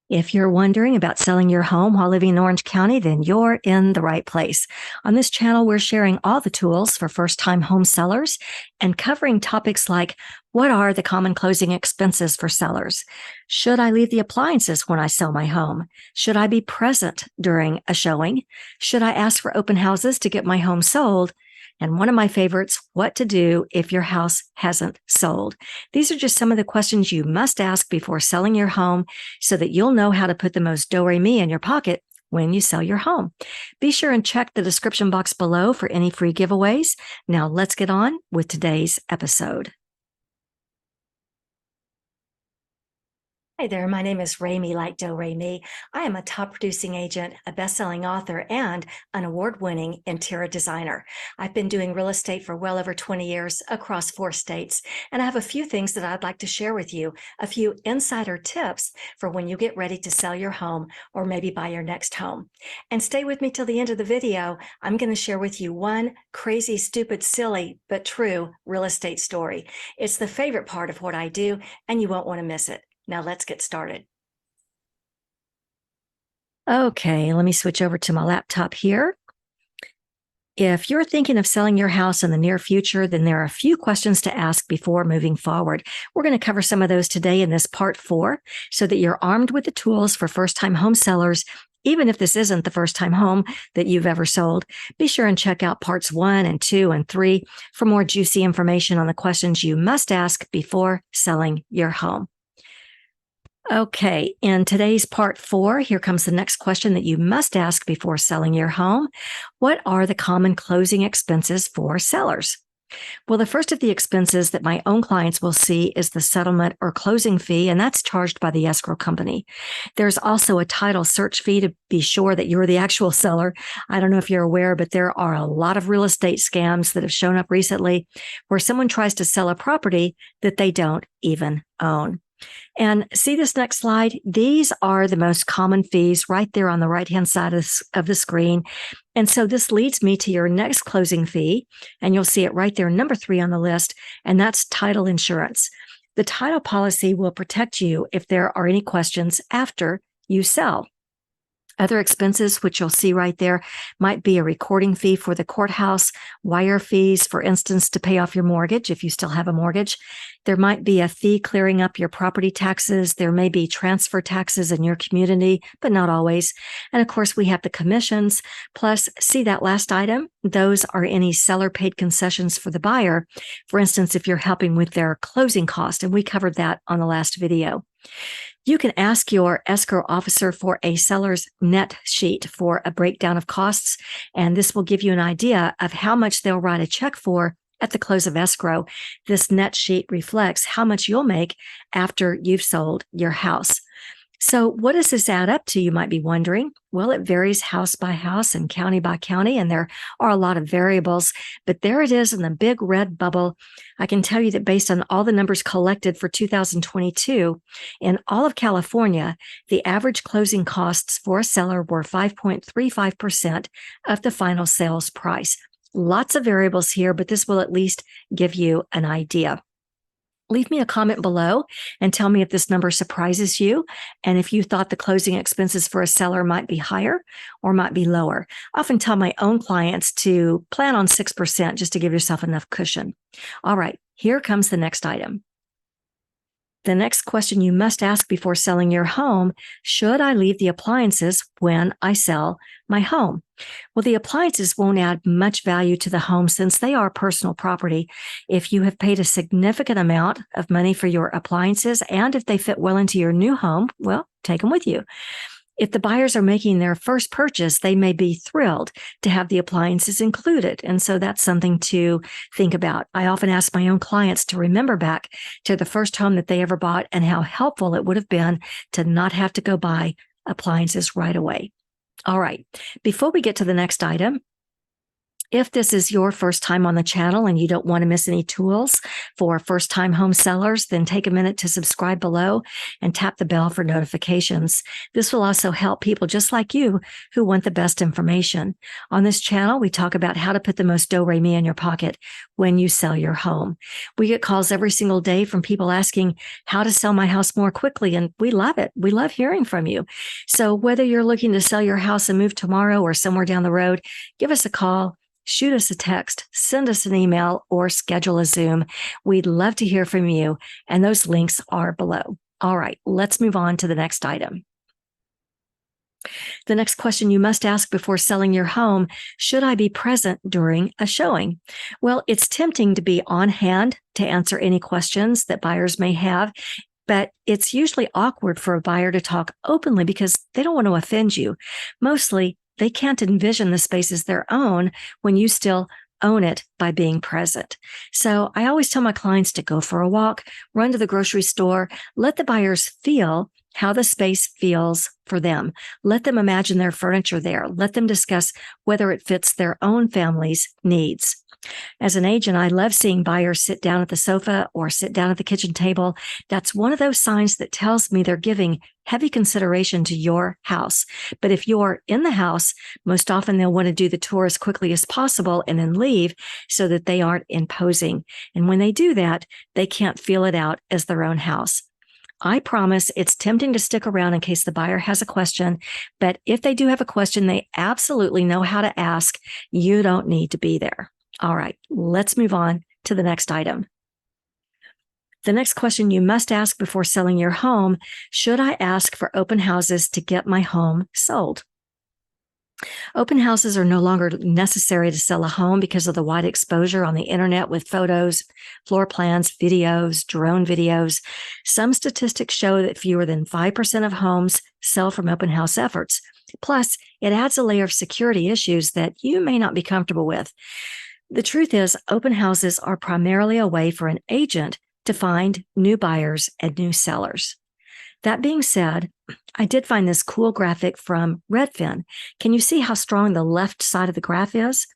If you're wondering about selling your home while living in Orange County, then you're in the right place. On this channel, we're sharing all the tools for first time home sellers and covering topics like what are the common closing expenses for sellers? Should I leave the appliances when I sell my home? Should I be present during a showing? Should I ask for open houses to get my home sold? And one of my favorites, what to do if your house hasn't sold. These are just some of the questions you must ask before selling your home so that you'll know how to put the most do-re-mi in your pocket when you sell your home. Be sure and check the description box below for any free giveaways. Now let's get on with today's episode. Hi there, my name is Rami like Do-Re-Mi. I am a top producing agent, a best-selling author, and an award-winning interior designer. I've been doing real estate for well over 20 years across 4 states, and I have a few things that I'd like to share with you, a few insider tips for when you get ready to sell your home or maybe buy your next home. And stay with me till the end of the video. I'm going to share with you one crazy, stupid, silly, but true real estate story. It's the favorite part of what I do, and you won't want to miss it. Now let's get started. Okay, let me switch over to my laptop here. If you're thinking of selling your house in the near future, then there are a few questions to ask before moving forward. We're going to cover some of those today in this part 4 so that you're armed with the tools for first-time home sellers. Even if this isn't the first time home that you've ever sold, be sure and check out parts 1 and 2 and 3 for more juicy information on the questions you must ask before selling your home. Okay, in today's part 4, here comes the next question that you must ask before selling your home. What are the common closing expenses for sellers? Well, the first of the expenses that my own clients will see is the settlement or closing fee, and that's charged by the escrow company. There's also a title search fee to be sure that you're the actual seller. I don't know if you're aware, but there are a lot of real estate scams that have shown up recently where someone tries to sell a property that they don't even own. And see this next slide? These are the most common fees right there on the right-hand side of the screen. And so this leads me to your next closing fee, and you'll see it right there, number 3 on the list, and that's title insurance. The title policy will protect you if there are any questions after you sell. Other expenses, which you'll see right there, might be a recording fee for the courthouse, wire fees, for instance, to pay off your mortgage if you still have a mortgage. There might be a fee clearing up your property taxes. There may be transfer taxes in your community, but not always. And of course, we have the commissions. Plus, see that last item? Those are any seller-paid concessions for the buyer. For instance, if you're helping with their closing cost, and we covered that on the last video. You can ask your escrow officer for a seller's net sheet for a breakdown of costs, and this will give you an idea of how much they'll write a check for at the close of escrow. This net sheet reflects how much you'll make after you've sold your house. So what does this add up to, you might be wondering? Well, it varies house by house and county by county, and there are a lot of variables, but there it is in the big red bubble. I can tell you that based on all the numbers collected for 2022, in all of California, the average closing costs for a seller were 5.35% of the final sales price. Lots of variables here, but this will at least give you an idea. Leave me a comment below and tell me if this number surprises you and if you thought the closing expenses for a seller might be higher or might be lower. I often tell my own clients to plan on 6% just to give yourself enough cushion. All right, here comes the next item. The next question you must ask before selling your home: should I leave the appliances when I sell my home? Well, the appliances won't add much value to the home since they are personal property. If you have paid a significant amount of money for your appliances and if they fit well into your new home, well, take them with you. If the buyers are making their first purchase, they may be thrilled to have the appliances included. And so that's something to think about. I often ask my own clients to remember back to the first home that they ever bought and how helpful it would have been to not have to go buy appliances right away. All right, before we get to the next item, If this is your first time on the channel and you don't want to miss any tools for first-time home sellers, then take a minute to subscribe below and tap the bell for notifications. This will also help people just like you who want the best information. On this channel, we talk about how to put the most do-re-mi in your pocket when you sell your home. We get calls every single day from people asking how to sell my house more quickly, and we love it. We love hearing from you. So whether you're looking to sell your house and move tomorrow or somewhere down the road, give us a call. Shoot us a text, send us an email, or schedule a Zoom. We'd love to hear from you, and those links are below. All right, let's move on to the next item. The next question you must ask before selling your home: should I be present during a showing? Well, it's tempting to be on hand to answer any questions that buyers may have, but it's usually awkward for a buyer to talk openly because they don't want to offend you. Mostly, they can't envision the space as their own when you still own it by being present. So I always tell my clients to go for a walk, run to the grocery store, let the buyers feel how the space feels for them. Let them imagine their furniture there. Let them discuss whether it fits their own family's needs. As an agent, I love seeing buyers sit down at the sofa or sit down at the kitchen table. That's one of those signs that tells me they're giving heavy consideration to your house. But if you're in the house, most often they'll want to do the tour as quickly as possible and then leave so that they aren't imposing. And when they do that, they can't feel it out as their own house. I promise it's tempting to stick around in case the buyer has a question, but if they do have a question they absolutely know how to ask, you don't need to be there. All right, let's move on to the next item. The next question you must ask before selling your home: should I ask for open houses to get my home sold? Open houses are no longer necessary to sell a home because of the wide exposure on the internet with photos, floor plans, videos, drone videos. Some statistics show that fewer than 5% of homes sell from open house efforts. Plus, it adds a layer of security issues that you may not be comfortable with. The truth is, open houses are primarily a way for an agent to find new buyers and new sellers. That being said, I did find this cool graphic from Redfin. Can you see how strong the left side of the graph is?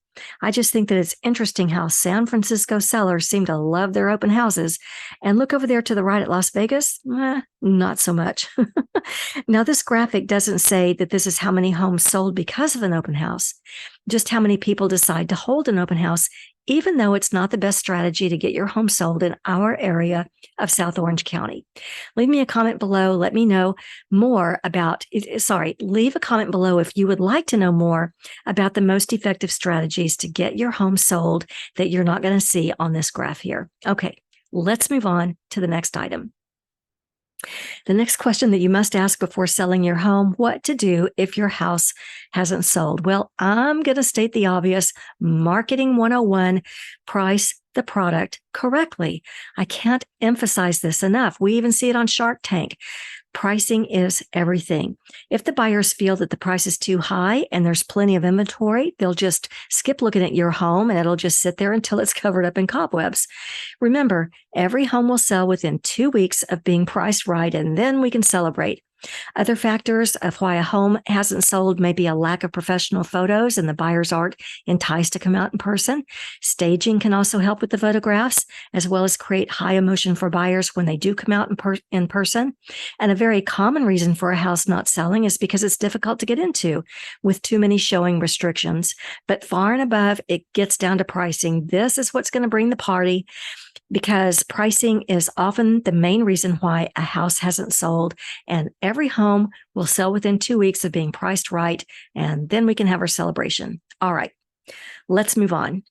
I just think that it's interesting how San Francisco sellers seem to love their open houses. And look over there to the right at Las Vegas, not so much. Now, this graphic doesn't say that this is how many homes sold because of an open house, just how many people decide to hold an open house, even though it's not the best strategy to get your home sold in our area of South Orange County. Leave me a comment below. Let me know more about, leave a comment below if you would like to know more about the most effective strategies to get your home sold that you're not going to see on this graph here. Okay, let's move on to the next item. The next question that you must ask before selling your home: what to do if your house hasn't sold? Well, I'm going to state the obvious. Marketing 101, price the product correctly. I can't emphasize this enough. We even see it on Shark Tank. Pricing is everything. If the buyers feel that the price is too high and there's plenty of inventory, they'll just skip looking at your home and it'll just sit there until it's covered up in cobwebs. Remember, every home will sell within 2 weeks of being priced right, and then we can celebrate. Other factors of why a home hasn't sold may be a lack of professional photos and the buyers aren't enticed to come out in person. Staging can also help with the photographs, as well as create high emotion for buyers when they do come out in person. And a very common reason for a house not selling is because it's difficult to get into with too many showing restrictions. But far and above, it gets down to pricing. This is what's going to bring the party, because pricing is often the main reason why a house hasn't sold, and every home will sell within 2 weeks of being priced right, and then we can have our celebration. All right, let's move on.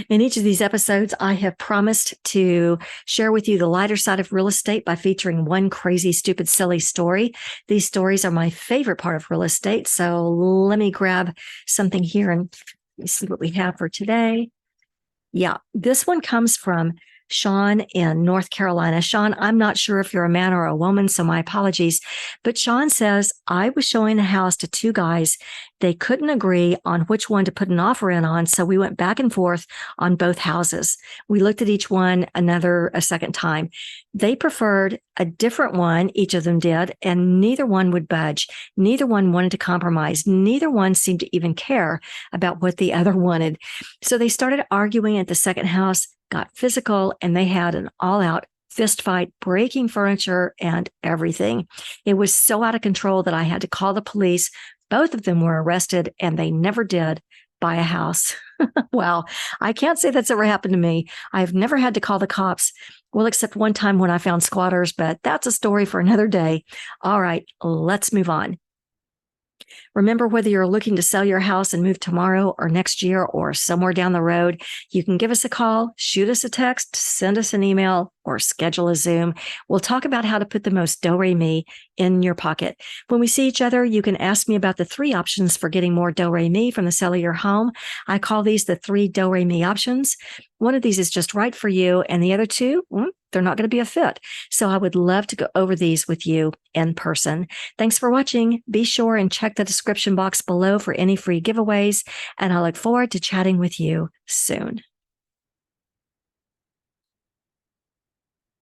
In each of these episodes, I have promised to share with you the lighter side of real estate by featuring one crazy, stupid, silly story. These stories are my favorite part of real estate, so let me grab something here and see what we have for today. Yeah, this one comes from Sean in North Carolina. Sean, I'm not sure if you're a man or a woman, so my apologies. But Sean says, I was showing a house to two guys. They couldn't agree on which one to put an offer in on, so we went back and forth on both houses. We looked at each one a second time. They preferred a different one, each of them did, and neither one would budge. Neither one wanted to compromise. Neither one seemed to even care about what the other wanted. So they started arguing at the second house, got physical, and they had an all-out fist fight, breaking furniture and everything. It was so out of control that I had to call the police. Both of them were arrested, and they never did buy a house. Well, I can't say that's ever happened to me. I've never had to call the cops. Well, except one time when I found squatters, but that's a story for another day. All right, let's move on. Remember, whether you're looking to sell your house and move tomorrow or next year or somewhere down the road, you can give us a call, shoot us a text, send us an email, or schedule a Zoom. We'll talk about how to put the most do-re-mi in your pocket. When we see each other, you can ask me about the 3 options for getting more do-re-mi from the sale of your home. I call these the 3 do-re-mi options. One of these is just right for you, and the other 2, they're not going to be a fit. So I would love to go over these with you in person. Thanks for watching. Be sure and check the description box below for any free giveaways, and I look forward to chatting with you soon.